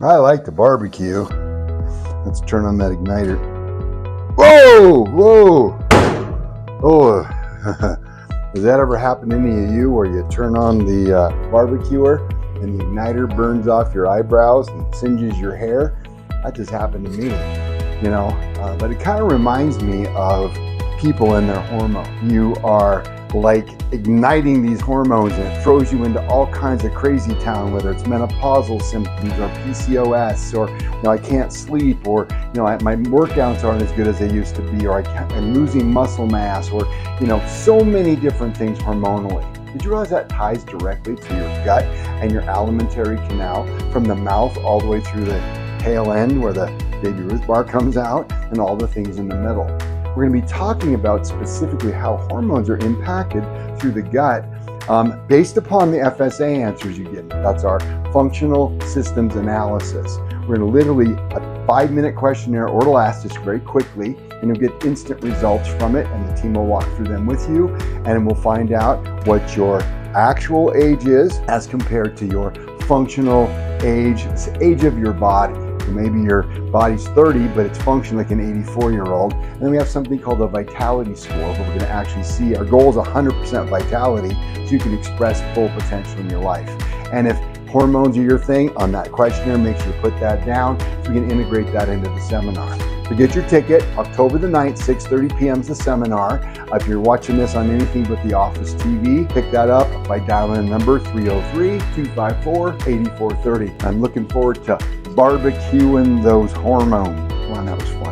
I like the barbecue. Let's turn on that igniter. Whoa, whoa. Oh, has that ever happened to any of you where you turn on the barbecuer and the igniter burns off your eyebrows and singes your hair? That just happened to me, but it kind of reminds me of people and their hormones. You are like igniting these hormones and it throws you into all kinds of crazy town, whether it's menopausal symptoms or PCOS or I can't sleep, or my workouts aren't as good as they used to be, or I'm losing muscle mass, or so many different things hormonally. Did you realize that ties directly to your gut and your alimentary canal, from the mouth all the way through the tail end where the baby Ruth bar comes out, and all the things in the middle? We're going to be talking about specifically how hormones are impacted through the gut based upon the FSA answers you get. That's our functional systems analysis. We're going to literally a 5-minute questionnaire, or it'll ask this very quickly, and you'll get instant results from it, and the team will walk through them with you, and we'll find out what your actual age is as compared to your functional age of your body. So maybe your body's 30, but it's functioning like an 84-year-old. And then we have something called a vitality score, where we're going to actually see our goal is 100% vitality, so you can express full potential in your life. And if hormones are your thing, on that questionnaire, make sure you put that down so we can integrate that into the seminar. So get your ticket, October the 9th, 6:30 p.m. is the seminar. If you're watching this on anything but the Office TV, pick that up by dialing the number 303-254-8430. I'm looking forward to barbecuing those hormones. Wow, that was fun.